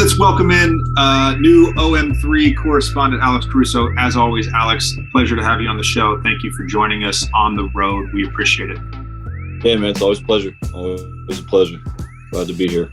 let's welcome in new OM3 correspondent Alex Caruso. As always, Alex, pleasure to have you on the show. Thank you for joining us on the road. We appreciate it. Yeah, man, it's always a pleasure. Always a pleasure. Glad to be here.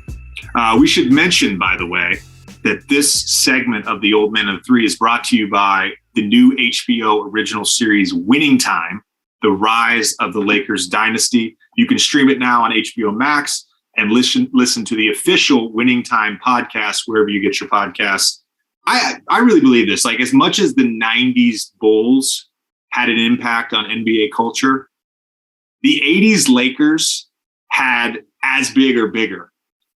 We should mention, by the way, that this segment of the Old Men of Three is brought to you by the new HBO original series Winning Time, The Rise of the Lakers Dynasty. You can stream it now on HBO Max and listen to the official Winning Time podcast wherever you get your podcasts. I really believe this. Like, as much as the 90s Bulls had an impact on NBA culture, the 80s Lakers had as big or bigger.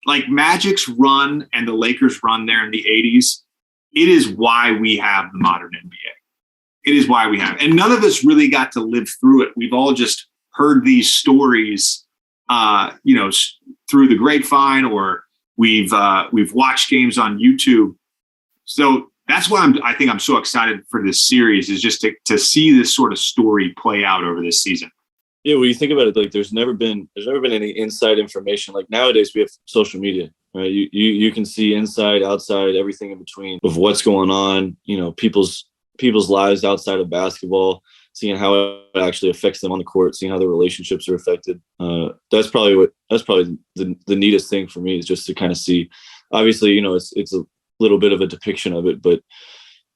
Like, Magic's run and the Lakers' run there in the 80s, it is why we have the modern NBA. It is why we have it. And none of us really got to live through it. We've all just heard these stories through the grapevine, or we've watched games on YouTube. So that's why I think I'm so excited for this series, is just to see this sort of story play out over this season. Yeah, when you think about it, like there's never been any inside information. Like nowadays we have social media, right? You can see inside, outside, everything in between of what's going on, people's lives outside of basketball, seeing how it actually affects them on the court, seeing how their relationships are affected. That's probably the neatest thing for me, is just to kind of see. Obviously, it's a little bit of a depiction of it, but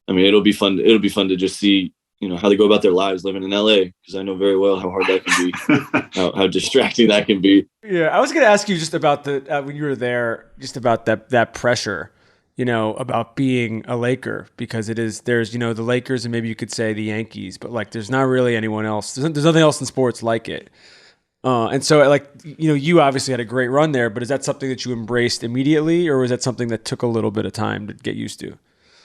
I mean, it'll be fun to just see, how they go about their lives living in LA, because I know very well how hard that can be, how distracting that can be. Yeah, I was going to ask you just about when you were there, just about that pressure, about being a Laker, because there's the Lakers and maybe you could say the Yankees, but like there's not really anyone else. There's nothing else in sports like it. And so you obviously had a great run there, but is that something that you embraced immediately, or was that something that took a little bit of time to get used to?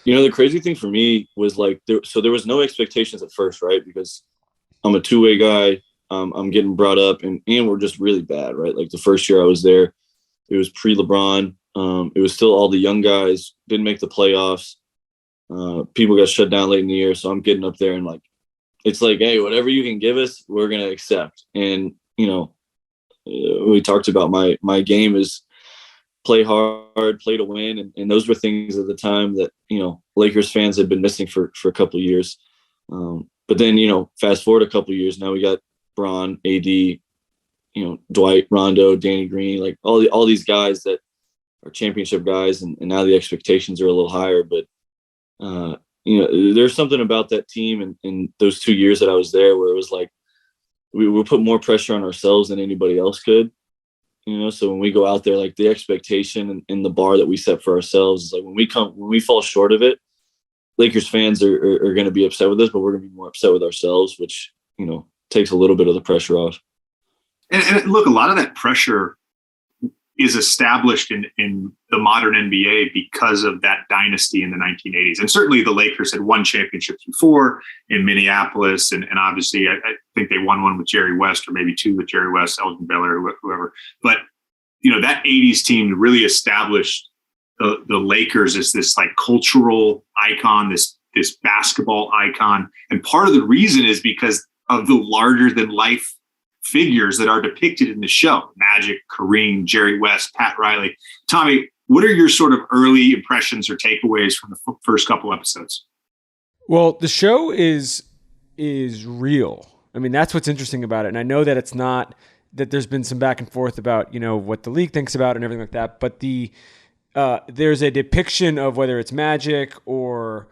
The crazy thing for me was there was no expectations at first, right? Because I'm a two-way guy. I'm getting brought up and we're just really bad, right? Like the first year I was there, it was pre-LeBron. It was still all the young guys, didn't make the playoffs. People got shut down late in the year. So I'm getting up there and it's like, hey, whatever you can give us, we're going to accept. And, we talked about my game is play hard, play to win. And those were things at the time that, Lakers fans had been missing for a couple of years. But then, fast forward a couple of years, now we got Bron, AD, Dwight, Rondo, Danny Green, like all these guys that are championship guys. And now the expectations are a little higher, but there's something about that team and those 2 years that I was there where it was like, we would put more pressure on ourselves than anybody else could. So when we go out there, like the expectation and the bar that we set for ourselves is like when we fall short of it, Lakers fans are going to be upset with us, but we're going to be more upset with ourselves, which, takes a little bit of the pressure off. And look, a lot of that pressure is established in the modern NBA because of that dynasty in the 1980s. And certainly the Lakers had won championships before in Minneapolis. And obviously I think they won one with Jerry West, or maybe two with Jerry West, Elgin Baylor, or whoever. But, that 80s team really established the Lakers as this like cultural icon, this basketball icon. And part of the reason is because of the larger than life figures that are depicted in the show: Magic, Kareem, Jerry West, Pat Riley. Tommy, what are your sort of early impressions or takeaways from the first couple episodes? Well, the show is real. I mean, that's what's interesting about it. And I know that it's not that there's been some back and forth about, what the league thinks about it and everything like that. But there's a depiction of whether it's Magic or,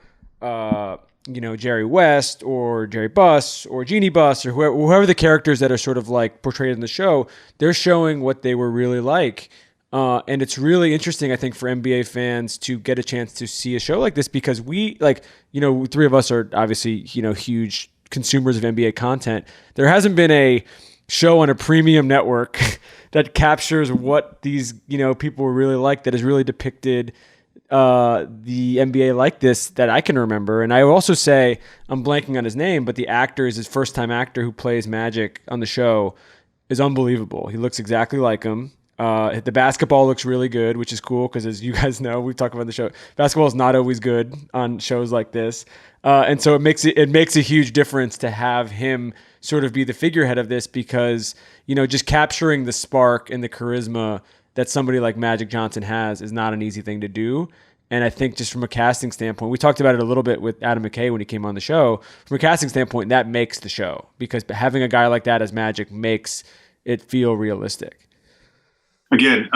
Jerry West or Jerry Buss or Jeannie Buss or whoever the characters that are sort of like portrayed in the show, they're showing what they were really like. And it's really interesting, I think, for NBA fans to get a chance to see a show like this, because we three of us are obviously, huge consumers of NBA content. There hasn't been a show on a premium network that captures what these, people were really like, that has really depicted the NBA like this that I can remember. And I will also say, I'm blanking on his name, but the actor is his first time actor who plays Magic on the show is unbelievable. He looks exactly like him. The basketball looks really good, which is cool because, as you guys know, we've talked about the show, basketball is not always good on shows like this. And so it makes a huge difference to have him sort of be the figurehead of this, because, just capturing the spark and the charisma that somebody like Magic Johnson has is not an easy thing to do. And I think just from a casting standpoint, we talked about it a little bit with Adam McKay when he came on the show. From a casting standpoint, that makes the show because having a guy like that as Magic makes it feel realistic. Again,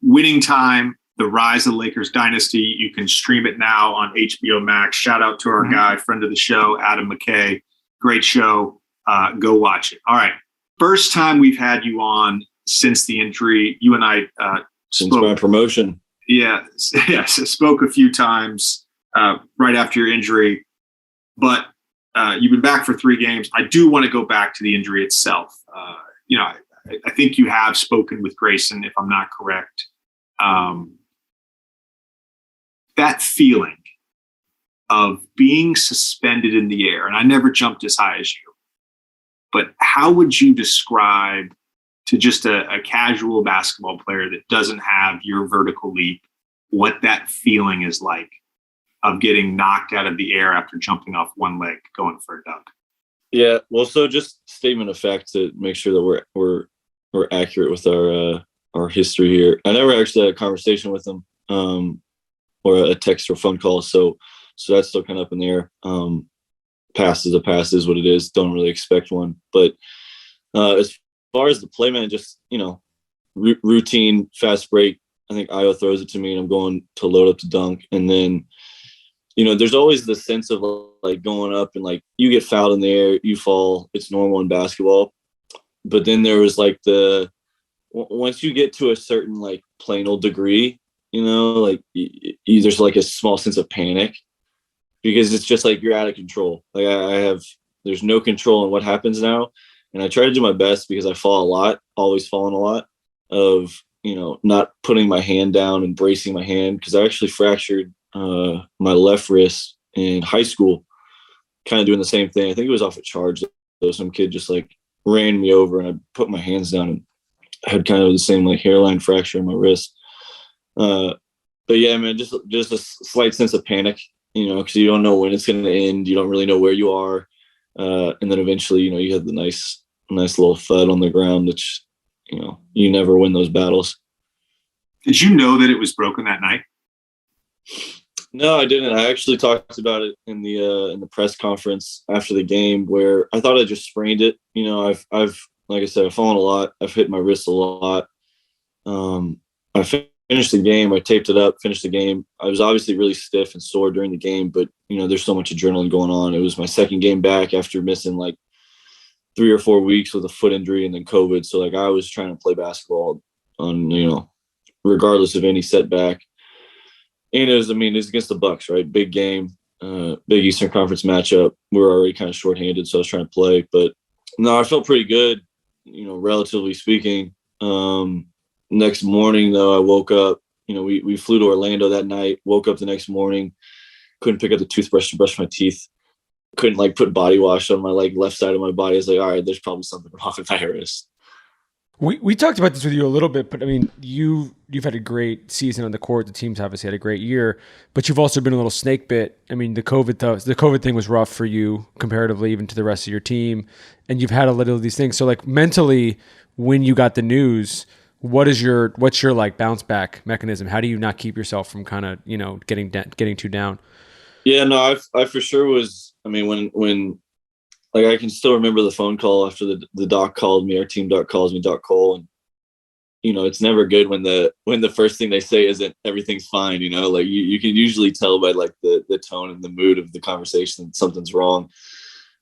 Winning Time, The Rise of the Lakers Dynasty. You can stream it now on HBO Max. Shout out to our guy, friend of the show, Adam McKay. Great show. Go watch it. All right. First time we've had you on since the injury. You and I since my promotion. Yes, spoke a few times right after your injury, but you've been back for 3 games. I do want to go back to the injury itself. I think you have spoken with Grayson, if I'm not correct. That feeling of being suspended in the air, and I never jumped as high as you, but how would you describe to just a casual basketball player that doesn't have your vertical leap, what that feeling is like of getting knocked out of the air after jumping off one leg going for a dunk? Yeah, well, so just statement of fact to make sure that we're accurate with our history here. I never actually had a conversation with him, or a text or phone call, so that's still kind of up in the air. Pass is a pass, is what it is. Don't really expect one, but as far as the play, man, just routine fast break. I think Io throws it to me, and I'm going to load up to dunk, and then there's always the sense of like going up and like you get fouled in the air, you fall. It's normal in basketball, but then there was like once you get to a certain like plain old degree, like there's like a small sense of panic because it's just like you're out of control. Like there's no control in what happens now. And I try to do my best because I fall a lot, always falling a lot, of, not putting my hand down and bracing my hand, because I actually fractured my left wrist in high school, kind of doing the same thing. I think it was off a charge. So some kid just like ran me over and I put my hands down and I had kind of the same like hairline fracture in my wrist. But yeah, man, just a slight sense of panic, because you don't know when it's going to end. You don't really know where you are. And then eventually, you have the nice little thud on the ground, which, you never win those battles. Did you know that it was broken that night? No, I didn't. I actually talked about it in the press conference after the game, where I thought I just sprained it. I've like I said, I've fallen a lot. I've hit my wrist a lot. I finished the game. I taped it up, finished the game. I was obviously really stiff and sore during the game, but there's so much adrenaline going on. It was my second game back after missing like 3 or 4 weeks with a foot injury and then COVID. So like I was trying to play basketball on, regardless of any setback. And it's against the Bucks, right? Big game, big Eastern Conference matchup. We were already kind of shorthanded, so I was trying to play. But no, I felt pretty good, relatively speaking. Next morning, though, I woke up. We flew to Orlando that night. Woke up the next morning, couldn't pick up the toothbrush to brush my teeth. Couldn't like put body wash on my like left side of my body. I was like, all right, there's probably something wrong with my wrist. We talked about this with you a little bit, but I mean, you've had a great season on the court. The team's obviously had a great year, but you've also been a little snake bit. I mean, the COVID thing was rough for you comparatively, even to the rest of your team, and you've had a little of these things. So, like mentally, when you got the news, what's your like bounce back mechanism? How do you not keep yourself from kind of getting too down? Yeah, no, I for sure was. I mean, when like I can still remember the phone call after the doc called me. Our team doc calls me, Doc Cole, and it's never good when the first thing they say isn't everything's fine. Like you can usually tell by like the tone and the mood of the conversation that something's wrong.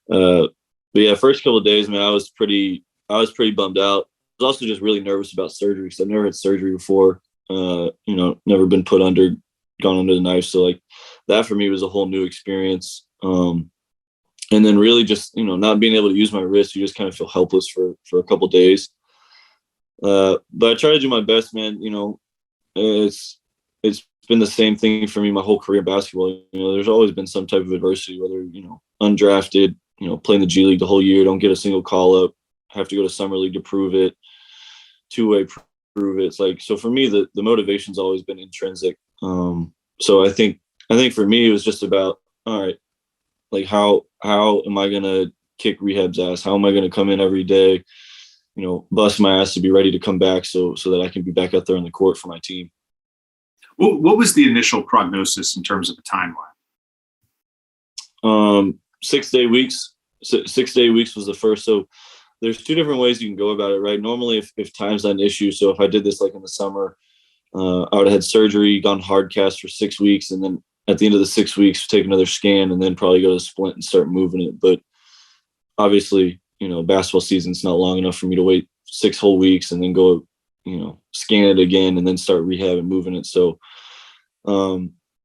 But yeah, first couple of days, man, I was pretty bummed out. I was also just really nervous about surgery because I've never had surgery before. Never been gone under the knife, so like that for me was a whole new experience. And then really just, not being able to use my wrist, you just kind of feel helpless for a couple of days. But I try to do my best, man. It's been the same thing for me my whole career in basketball. There's always been some type of adversity, whether, undrafted, playing the G League the whole year, don't get a single call up, have to go to summer league to prove it, two-way prove it. It's like, so for me, the motivation's always been intrinsic. So I think for me, it was just about, all right, like how am I going to kick rehab's ass? How am I going to come in every day, bust my ass to be ready to come back so that I can be back out there on the court for my team. What was the initial prognosis in terms of the timeline? 6 day weeks. 6 day weeks was the first. So there's two different ways you can go about it, right? Normally, if time's not an issue, so if I did this like in the summer, I would have had surgery, gone hard cast for 6 weeks, and then at the end of the 6 weeks, take another scan, and then probably go to splint and start moving it. But obviously, basketball season's not long enough for me to wait 6 whole weeks and then go, scan it again and then start rehab and moving it. So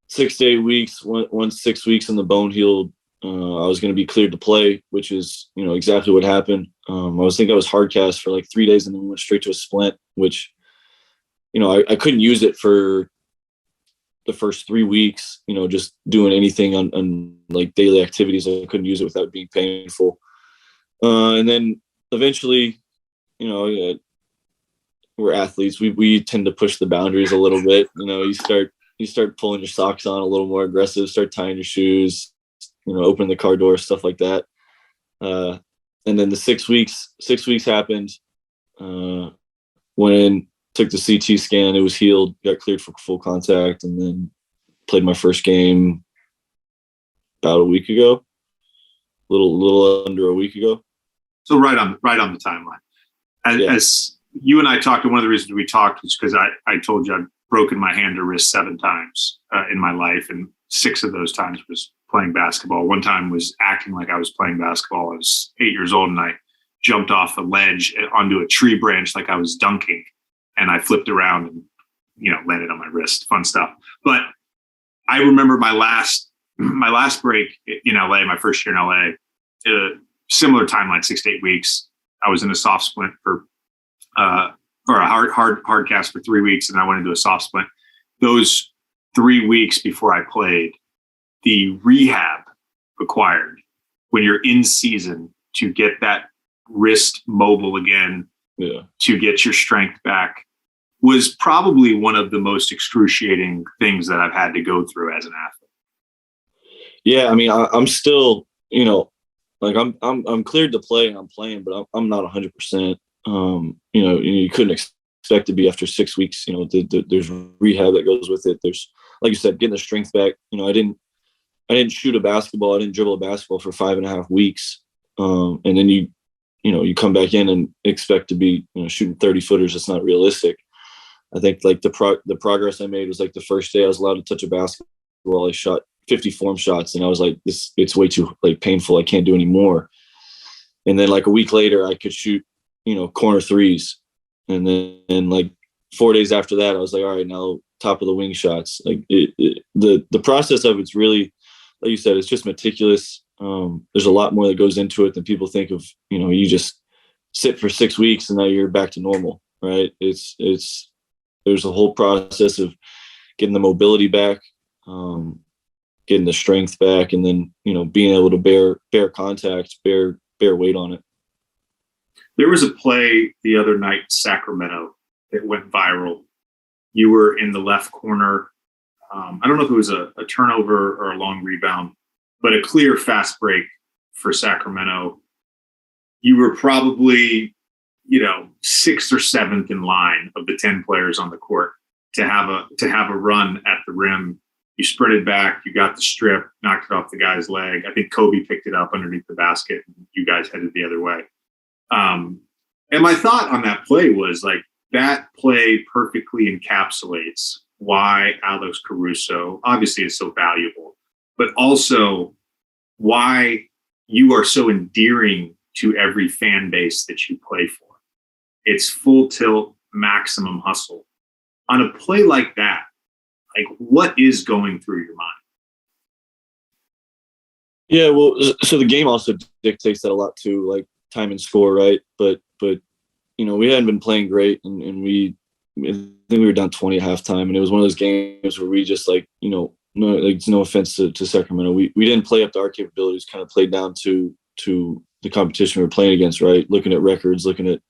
6 to 8 weeks, once 6 weeks and the bone healed, I was going to be cleared to play, which is, exactly what happened. I was hard cast for like 3 days and then went straight to a splint, which, I couldn't use it for the first 3 weeks, just doing anything on like daily activities. I couldn't use it without being painful. And then eventually, we're athletes. We tend to push the boundaries a little bit. You start pulling your socks on a little more aggressive, start tying your shoes, open the car door, stuff like that. And then the 6 weeks happened. When took the CT scan, it was healed, got cleared for full contact, and then played my first game about a week ago, little under a week ago. So right on the timeline. As you and I talked, and one of the reasons we talked was because I told you I'd broken my hand or wrist 7 times in my life, and 6 of those times was playing basketball. One time was acting like I was playing basketball. I was 8 years old, and I jumped off a ledge onto a tree branch like I was dunking, and I flipped around and landed on my wrist. Fun stuff. But I remember my last break in LA, my first year in LA, similar timeline, 6 to 8 weeks. I was in a soft splint or a hard cast for 3 weeks, and I went into a soft splint. Those 3 weeks before I played, the rehab required when you're in season to get that wrist mobile again, to get your strength back, was probably one of the most excruciating things that I've had to go through as an athlete. Yeah, I mean, I'm still, like I'm cleared to play and I'm playing, but I'm not 100%. You couldn't expect to be after 6 weeks. There's rehab that goes with it. There's, like you said, getting the strength back. I didn't shoot a basketball. I didn't dribble a basketball for 5.5 weeks. And then you come back in and expect to be shooting 30 footers. It's not realistic. I think like the progress I made was like the first day I was allowed to touch a basketball, I shot 50 form shots, and I was like, it's way too like painful. I can't do any more. And then like a week later, I could shoot corner threes, and then like 4 days after that, I was like, all right, now top of the wing shots. Like the process of it's really, like you said, it's just meticulous. There's a lot more that goes into it than people think of. You just sit for 6 weeks and now you're back to normal, right? There's a whole process of getting the mobility back, getting the strength back, and then being able to bear contact, bear weight on it. There was a play the other night in Sacramento that went viral. You were in the left corner. I don't know if it was a turnover or a long rebound, but a clear fast break for Sacramento. You were probably, 6th or 7th in line of the 10 players on the court to have a run at the rim. You sprinted back, you got the strip, knocked it off the guy's leg. I think Kobe picked it up underneath the basket, and you guys headed the other way. And my thought on that play was like, that play perfectly encapsulates why Alex Caruso obviously is so valuable, but also why you are so endearing to every fan base that you play for. It's full tilt, maximum hustle. On a play like that, like, what is going through your mind? Yeah, well, so the game also dictates that a lot too, like time and score, right? But we hadn't been playing great, and I think we were down 20 at halftime, and it was one of those games where we just no offense to Sacramento, we didn't play up to our capabilities. Kind of played down to the competition we were playing against, right? Looking at records, looking at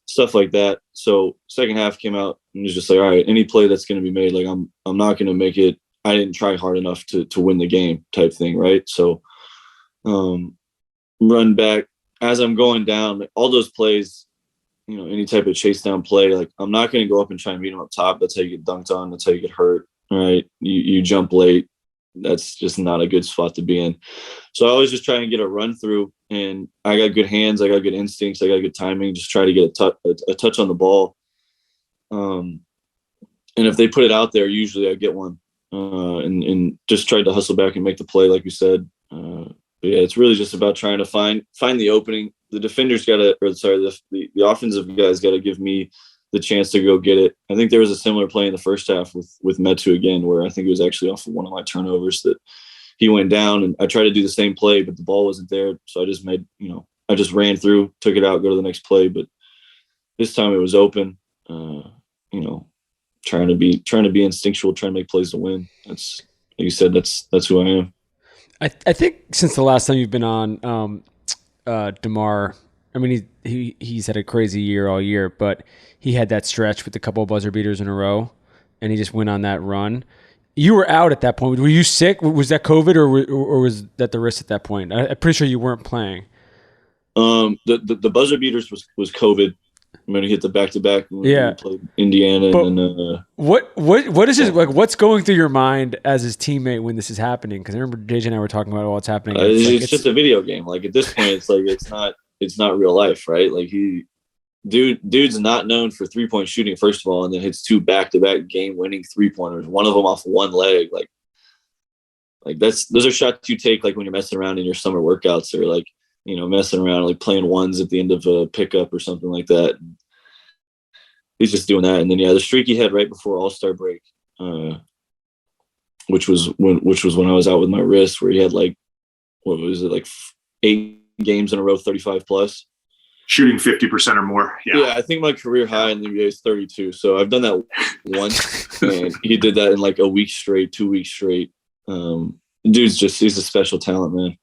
stuff like that. So second half came out and was just like, all right, any play that's going to be made, like I'm not going to make it. I didn't try hard enough to win the game type thing, right? So run back as I'm going down, all those plays, any type of chase down play, like I'm not going to go up and try and meet him up top. That's how you get dunked on. That's how you get hurt. All right. You jump late. That's just not a good spot to be in. So I always just try and get a run through, and I got good hands. I got good instincts. I got good timing. Just try to get a touch on the ball. And if they put it out there, usually I get one, and just tried to hustle back and make the play, like you said. But yeah, it's really just about trying to find the opening. The defenders the offensive guys got to give me the chance to go get it. I think there was a similar play in the first half with Metu again, where I think it was actually off of one of my turnovers that he went down, and I tried to do the same play, but the ball wasn't there. So I just I just ran through, took it out, go to the next play. But this time it was open, trying to be instinctual, trying to make plays to win. That's, like you said, that's who I am. I think since the last time you've been on, DeMar, I mean, he's had a crazy year all year, but he had that stretch with a couple of buzzer beaters in a row, and he just went on that run. You were out at that point. Were you sick? Was that COVID, or was that the wrist at that point? I'm pretty sure you weren't playing. The buzzer beaters was COVID. I'm gonna hit the back-to-back. We played Indiana, but, and then what is his, like? What's going through your mind as his teammate when this is happening? Because I remember JJ and I were talking about what's happening. It's just a video game. Like at this point, it's like it's not real life, right? Like dude's not known for 3-point shooting, first of all, and then hits 2 back-to-back game-winning 3-pointers. One of them off one leg. Like those are shots you take like when you're messing around in your summer workouts, or like, messing around, like playing ones at the end of a pickup or something like that. He's just doing that. And then, the streak he had right before All-Star break, which was when I was out with my wrist, where he had like, what was it, like 8 games in a row, 35 plus. Shooting 50% or more. Yeah, I think my career high in the NBA is 32. So I've done that once, and he did that in like a week straight, 2 weeks straight. He's a special talent, man.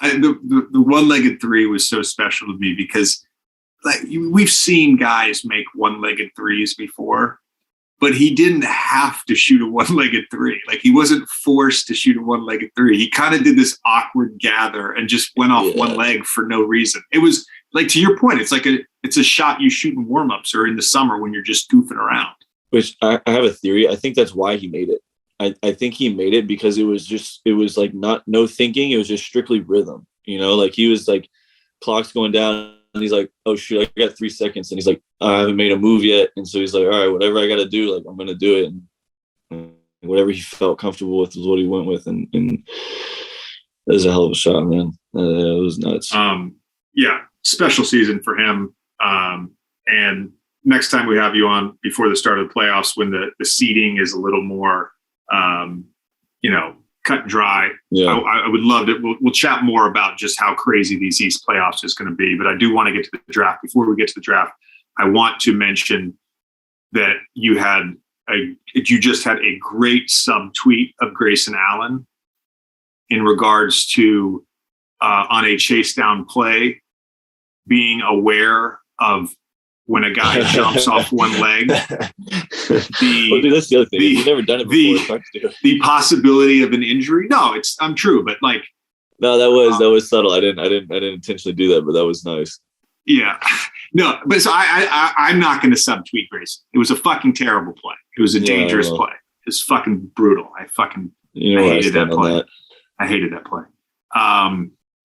The one-legged three was so special to me because, like, we've seen guys make one-legged threes before, but he didn't have to shoot a one-legged three. Like, he wasn't forced to shoot a one-legged three. He kind of did this awkward gather and just went off one leg for no reason. It was like, to your point, it's a shot you shoot in warm-ups or in the summer when you're just goofing around. Which I have a theory. I think that's why he made it. I think he made it because it was like no thinking. It was just strictly rhythm, like he was like, clock's going down and he's like, oh shoot, I got 3 seconds. And he's like, I haven't made a move yet. And so he's like, all right, whatever I got to do, like, I'm going to do it. And whatever he felt comfortable with was what he went with. And it was a hell of a shot, man. It was nuts. Special season for him. And next time we have you on before the start of the playoffs, when the seeding is a little more, cut and dry. Yeah. I would love to. We'll chat more about just how crazy these East playoffs is going to be. But I do want to get to the draft. Before we get to the draft, I want to mention that you just had a great subtweet of Grayson Allen in regards to on a chase down play, being aware of when a guy jumps off one leg, that's the other thing. You've never done it before. The possibility of an injury. No, I'm true, but like, no, that was subtle. I didn't intentionally do that, but that was nice. Yeah, no, but so I'm not going to subtweet Grayson. It was a fucking terrible play. It was a dangerous play. It was fucking brutal. I hated that play. I hated that play.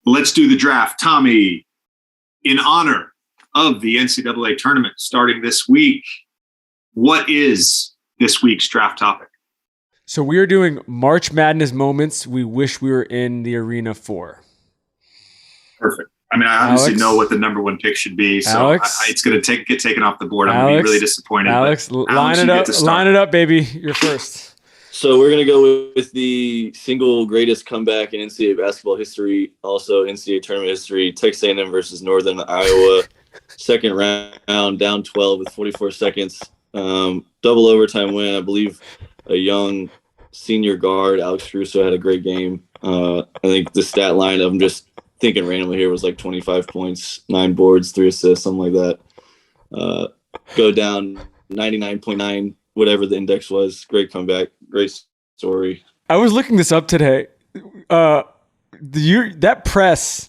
Let's do the draft, Tommy. In honor of the NCAA tournament starting this week, what is this week's draft topic? So we are doing March Madness moments we wish we were in the arena for. Perfect. I mean, I obviously know what the number one pick should be, so it's going to get taken off the board. I'm going to be really disappointed. Alex, line it up, baby. You're first. So we're going to go with the single greatest comeback in NCAA basketball history, also NCAA tournament history, Texas A&M versus Northern Iowa. Second round, down 12 with 44 seconds. Double overtime win. I believe a young senior guard, Alex Caruso, had a great game. I think the stat line of him, just thinking randomly here, was like 25 points, 9 boards, 3 assists, something like that. Go down 99.9, whatever the index was. Great comeback. Great story. I was looking this up today. That press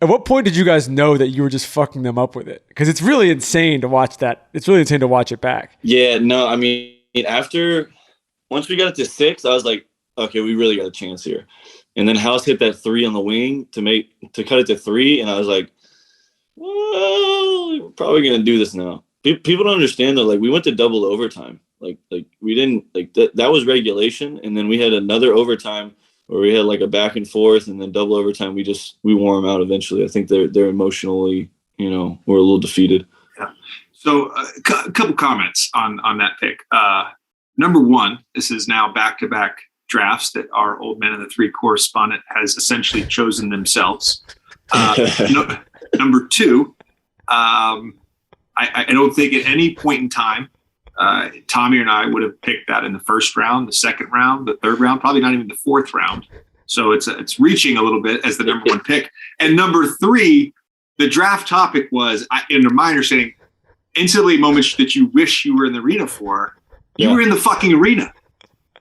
At what point did you guys know that you were just fucking them up with it? Because it's really insane to watch that. It's really insane to watch it back. Yeah, no, I mean, once we got it to 6, I was like, okay, we really got a chance here. And then House hit that 3 on the wing to cut it to 3, and I was like, well, we're probably gonna do this now. People don't understand though. Like we went to double overtime. Like we didn't like that was regulation, and then we had another overtime where we had like a back and forth, and then double overtime. We wore them out eventually. I think they're emotionally, were a little defeated. Yeah. So a couple comments on that pick. Number one, this is now back-to-back drafts that our Old Men in the Three correspondent has essentially chosen themselves. Number two, I don't think at any point in time, Tommy and I would have picked that in the first round, the second round, the third round, probably not even the fourth round. So it's reaching a little bit as the number one pick. And number three, the draft topic was, in my understanding, NCAA moments that you wish you were in the arena for. You were in the fucking arena.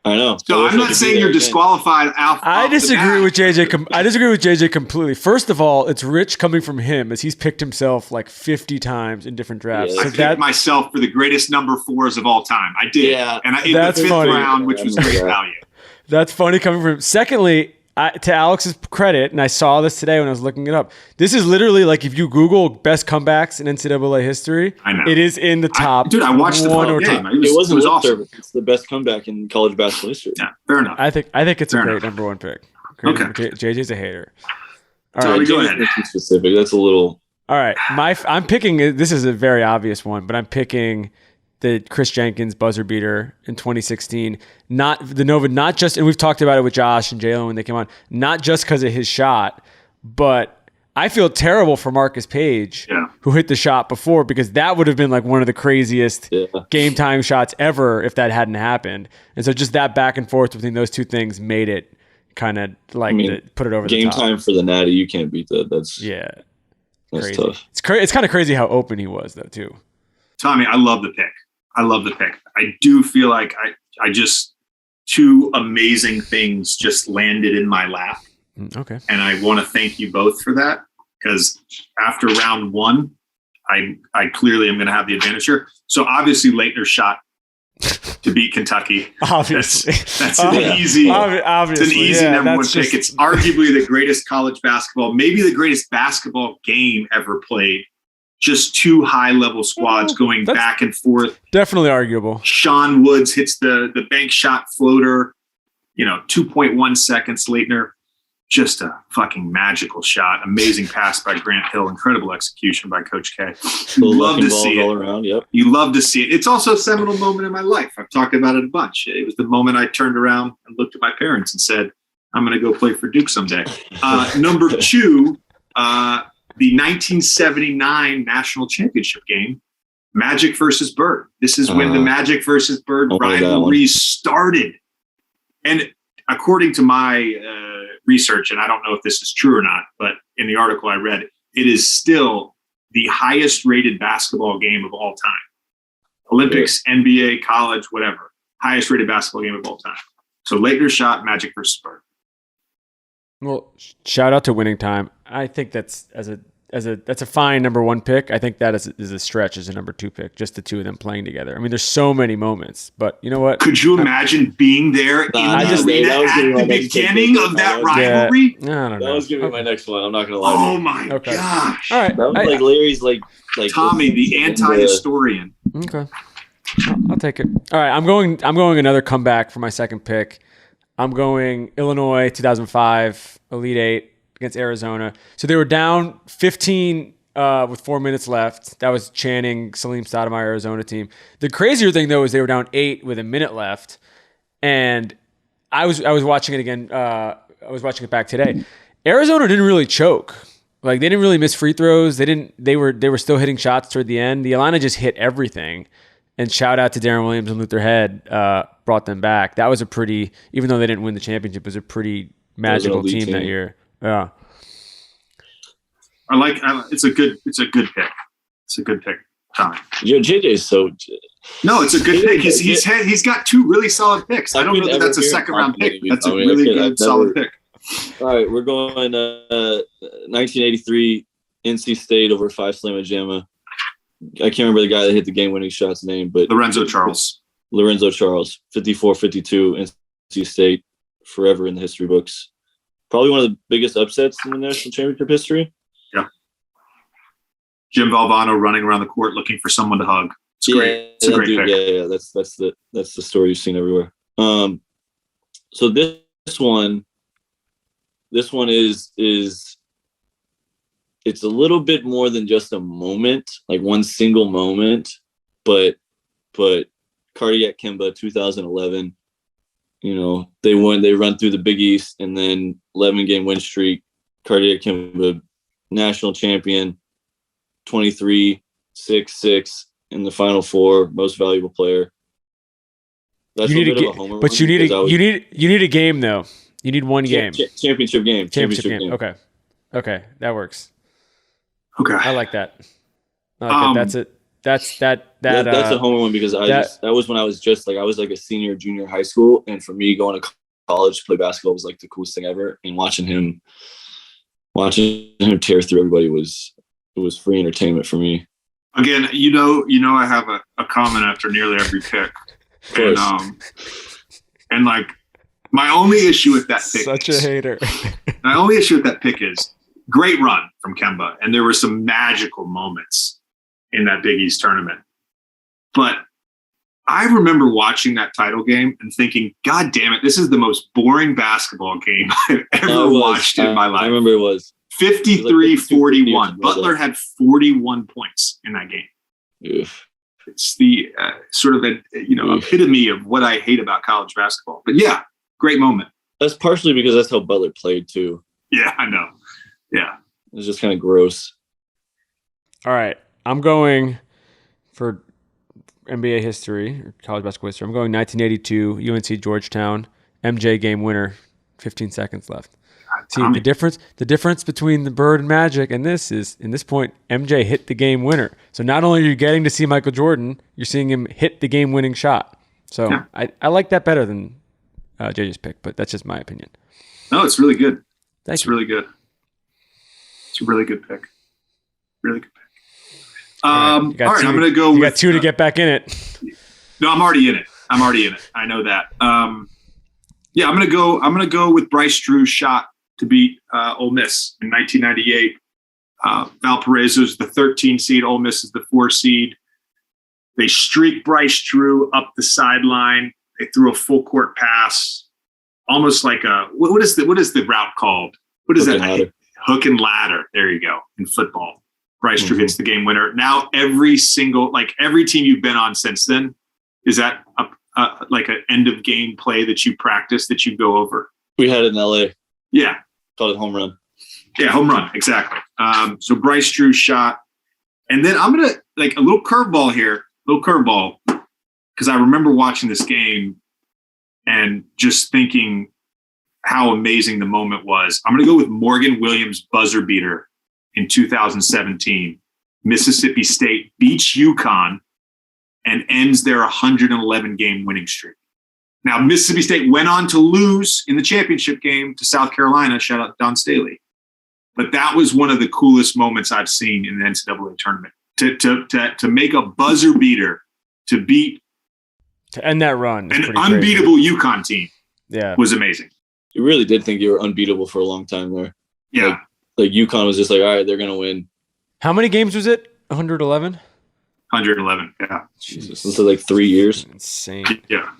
I know. So I'm not saying you're disqualified. I disagree with JJ. I disagree with JJ completely. First of all, it's rich coming from him as he's picked himself like 50 times in different drafts. I picked myself for the greatest number 4s of all time. I did. Yeah. And in the 5th round, which was great value. That's funny coming from him. Secondly, to Alex's credit, and I saw this today when I was looking it up, this is literally like if you Google best comebacks in NCAA history, I know. it is in the top. I watched the full game. It was awesome. It's the best comeback in college basketball history. Yeah, fair enough. I think it's a great number one pick. Okay. JJ's a hater. All right, go ahead. Specific. That's a little. All right, I'm picking. This is a very obvious one, but I'm picking the Chris Jenkins buzzer beater in 2016. Not the Nova, not just, and we've talked about it with Josh and Jalen when they came on, not just because of his shot, but I feel terrible for Marcus Page, who hit the shot before, because that would have been like one of the craziest game time shots ever if that hadn't happened. And so just that back and forth between those two things made it kind of like put it over the top. Game time for the Natty, you can't beat that. That's crazy. Tough. It's kind of crazy how open he was though too. Tommy, I love the pick. I do feel like I just, two amazing things just landed in my lap. Okay. And I want to thank you both for that, because after round 1, I clearly am going to have the advantage here. So obviously Leitner's shot to beat Kentucky. Obviously. That's an easy number one pick. It's arguably the greatest college basketball, maybe the greatest basketball game ever played. Just two high-level squads going back and forth. Definitely arguable. Sean Woods hits the bank shot floater, 2.1 seconds. Leitner, just a fucking magical shot. Amazing pass by Grant Hill. Incredible execution by Coach K. You love to see it. All around, yep. You love to see it. It's also a seminal moment in my life. I've talked about it a bunch. It was the moment I turned around and looked at my parents and said, I'm going to go play for Duke someday. Number 2, the 1979 national championship game, Magic versus Bird. This is when the Magic versus Bird rivalry started. And according to my research, and I don't know if this is true or not, but in the article I read, it is still the highest rated basketball game of all time. Olympics, NBA, college, whatever. Highest rated basketball game of all time. So Leitner shot, Magic versus Bird. Well, shout out to Winning Time. I think that's that's a fine number 1 pick. I think that is a stretch as a number 2 pick, just the two of them playing together. I mean, there's so many moments, but you know what? Could you imagine being there in the arena at the beginning of that rivalry? Yeah, I don't know. That was going to be my next one. I'm not going to lie. Oh my gosh! All right, that was like Larry's like Tommy, the anti-historian. Okay, I'll take it. All right, I'm going another comeback for my second pick. I'm going Illinois 2005 Elite 8 against Arizona. So they were down 15 with 4 minutes left. That was Channing, Salim Stoudemire, Arizona team. The crazier thing though is they were down 8 with a minute left, and I was watching it again. I was watching it back today. Arizona didn't really choke. Like they didn't really miss free throws. They were still hitting shots toward the end. The Illini just hit everything. And shout out to Darren Williams and Luther Head, brought them back. That was a pretty, even though they didn't win the championship, it was a pretty magical team that year. Yeah. It's a good pick. It's a good pick, Tommy. Yeah, JJ's so. No, it's a good pick. He's got 2 really solid picks. I don't know that that's a second round pick. That's a really good, solid pick. All right, we're going 1983 NC State over 5 Slamma Jamma. I can't remember the guy that hit the game-winning shot's name, but Lorenzo Charles, 54-52, NC State, forever in the history books. Probably one of the biggest upsets in the national championship history. Yeah. Jim Valvano running around the court looking for someone to hug. It's great. It's a great pick. Yeah. That's the story you've seen everywhere. So this one is it's a little bit more than just a moment, like one single moment, but Cardiac Kemba 2011. They run through the Big East and then 11-game win streak. Cardiac Kemba, national champion, 23, 6 in the Final Four, most valuable player. That's a bit of a homer. But you need a game though. You need one game. Championship game. Okay, that works. Okay, I like that. That's it. That's a homer one because that was when I was I was like a senior, junior high school, and for me going to college to play basketball was like the coolest thing ever. And watching him tear through everybody it was free entertainment for me. Again, I have a comment after nearly every pick, and like my only issue with that pick. Such a hater. My only issue with that pick is great run from Kemba, and there were some magical moments in that Big East tournament. But I remember watching that title game and thinking, God damn it, this is the most boring basketball game I've ever watched in my life. I remember it was 53-41. Butler had 41 points in that game. Oof. It's the sort of epitome of what I hate about college basketball. But yeah, great moment. That's partially because that's how Butler played too. Yeah, I know. Yeah. It was just kind of gross. All right. I'm going for NBA history or college basketball history. I'm going 1982 UNC Georgetown MJ game winner. 15 seconds left. See the difference between the Bird and Magic and this is in this point MJ hit the game winner. So not only are you getting to see Michael Jordan, you're seeing him hit the game winning shot. So yeah. I like that better than JJ's pick, but that's just my opinion. No, it's really good. It's really good. It's a really good pick. Really good pick. All right, I'm going to go with... You got two to get back in it. No, I'm already in it. I know that. I'm going to go with Bryce Drew's shot to beat Ole Miss in 1998. Valparaiso's the 13 seed. Ole Miss is the 4 seed. They streaked Bryce Drew up the sideline. They threw a full court pass, almost like what is the route called? What is that? Hook and ladder. There you go. In football, Bryce Drew hits the game winner. Now every team you've been on since then, is that like an end of game play that you practice that you go over? We had it in LA. Yeah. Called it home run. Yeah, home run. Exactly. So Bryce Drew's shot. And then I'm going to like a little curveball here, because I remember watching this game and just thinking how amazing the moment was. I'm going to go with Morgan Williams' buzzer beater in 2017. Mississippi State beats UConn and ends their 111-game winning streak. Now, Mississippi State went on to lose in the championship game to South Carolina. Shout out Don Staley. But that was one of the coolest moments I've seen in the NCAA tournament. To make a buzzer beater to end that run, an unbeatable UConn team, was amazing. You really did think you were unbeatable for a long time there. Yeah, like UConn was just like, all right, they're gonna win. How many games was it? 111. 111. Yeah. Jesus, this is like 3 years. Insane. Yeah.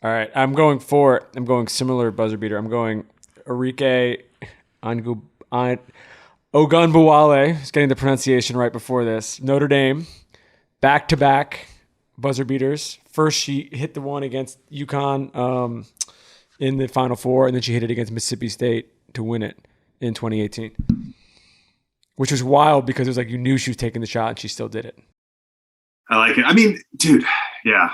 All right, I'm going similar buzzer beater. I'm going Arike Ogunbowale. He's getting the pronunciation right before this. Notre Dame, back-to-back buzzer beaters. First, she hit the one against UConn in the Final Four, and then she hit it against Mississippi State to win it in 2018, which was wild because it was like you knew she was taking the shot, and she still did it. I like it. I mean, dude, yeah.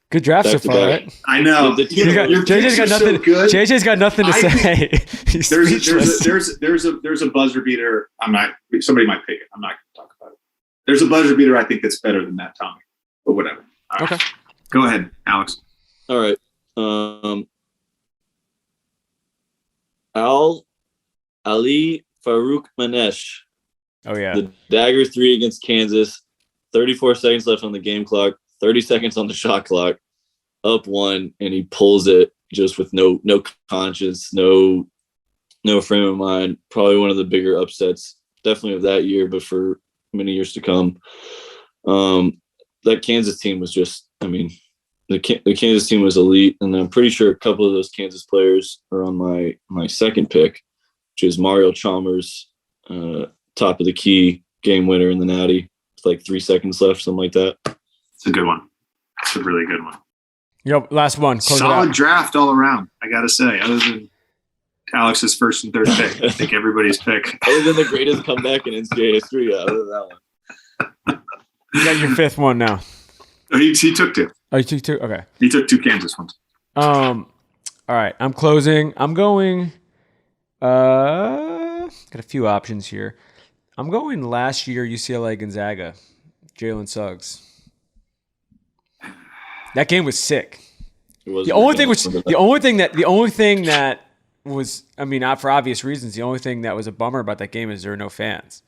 Good draft so far, right? I know. JJ's got nothing to say. There's a buzzer beater. Somebody might pick it. I'm not going to talk about it. There's a buzzer beater I think that's better than that, Tommy. But whatever. All right. Okay. Go ahead, Alex. All right. Ali Farouk Manesh. Oh, yeah. The dagger 3 against Kansas. 34 seconds left on the game clock. 30 seconds on the shot clock. Up 1, and he pulls it just with no conscience, no frame of mind. Probably one of the bigger upsets, definitely of that year, but for many years to come. That Kansas team was just, I mean, the Kansas team was elite, and I'm pretty sure a couple of those Kansas players are on my second pick, which is Mario Chalmers, top of the key game winner in the Natty with like 3 seconds left, something like that. It's a good one. It's a really good one. Yep, last one. Solid draft all around, I got to say, other than Alex's first and third pick. I think everybody's pick. Other than the greatest comeback in NCAA history, other than that one. You got your 5th one now. Oh, he took 2. Oh, you took 2? Okay. He took 2 Kansas ones. All right, I'm closing. I'm going got a few options here. I'm going last year UCLA Gonzaga, Jalen Suggs. That game was sick. The only thing that was, I mean, not for obvious reasons, the only thing that was a bummer about that game is there were no fans.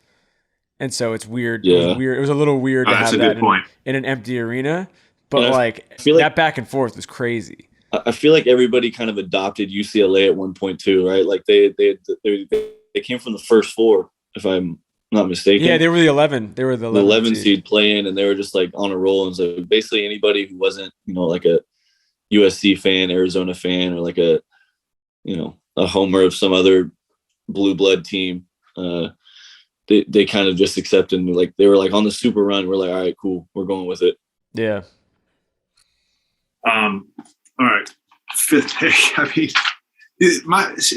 And so it's weird. Yeah. It was a little weird to have that in an empty arena. But like that back and forth was crazy. I feel like everybody kind of adopted UCLA at one point too, right? Like they came from the first 4, if I'm not mistaken. Yeah, they were the 11. They were the 11 seed playing, and they were just like on a roll. And so basically anybody who wasn't, like a USC fan, Arizona fan, or like a homer of some other blue blood team, they kind of just accepted, and like they were like on the super run. We're like, all right, cool, we're going with it. Yeah. All right, 5th pick. I mean,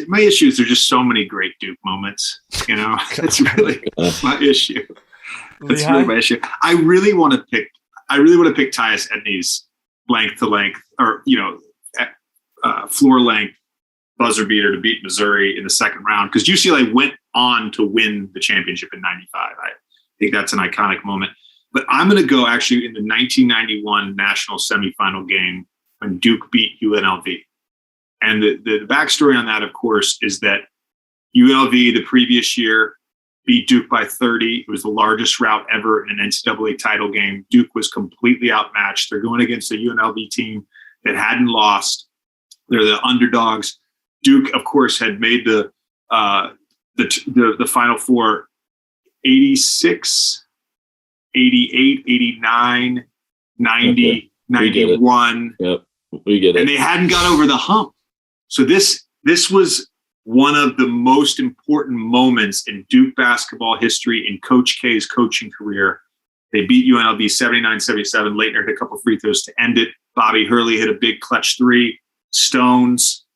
my issues are just so many great Duke moments. It's really my issue. That's really my issue. I really want to pick Tyus Edney's length to length, or floor length buzzer beater to beat Missouri in the second round, because UCLA went on to win the championship in '95. I think that's an iconic moment. But I'm going to go actually in the 1991 national semifinal game when Duke beat UNLV. And the backstory on that, of course, is that UNLV the previous year beat Duke by 30. It was the largest rout ever in an NCAA title game. Duke was completely outmatched. They're going against a UNLV team that hadn't lost. They're the underdogs. Duke, of course, had made the Final Four 86, 88, 89, 90, okay. 91. Yep, we get it. And they hadn't got over the hump. So this was one of the most important moments in Duke basketball history in Coach K's coaching career. They beat UNLV 79-77. Leitner hit a couple free throws to end it. Bobby Hurley hit a big clutch 3. Stones.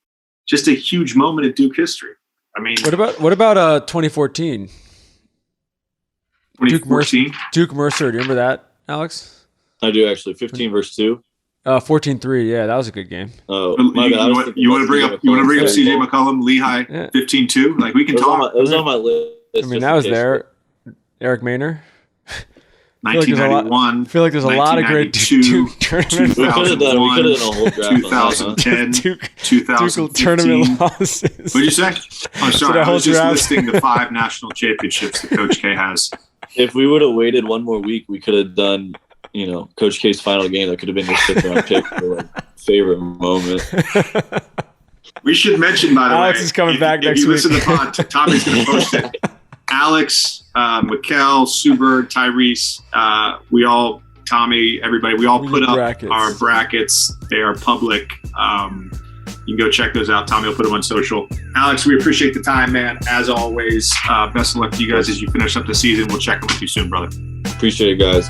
Just a huge moment in Duke history. I mean, what about 2014? 2014? Duke Mercer. Do you remember that, Alex? I do, actually. 15 versus 2. 14-3. Yeah, that was a good game. Oh, you want to bring up CJ McCollum, Lehigh, 15-2? Like, we can talk. It was on my list. I mean, that was there. Eric Maynor. 1991. I feel like there's a lot of great Duke tournament. 2001, 2010, 2015. Tournament losses. What did you say? Oh, sorry. I was just listing the 5 national championships that Coach K has. If we would have waited one more week, we could have done, Coach K's final game. That could have been your 5th round pick for like favorite moment. We should mention, by the way, Alex is coming back next week. If you listen to the pod, Tommy's going to post it. Alex, Mikkel, Suberg, Tyrese, Tommy, everybody, we all put up our brackets. They are public. You can go check those out. Tommy will put them on social. Alex, we appreciate the time, man. As always, best of luck to you guys as you finish up the season. We'll check in with you soon, brother. Appreciate it, guys.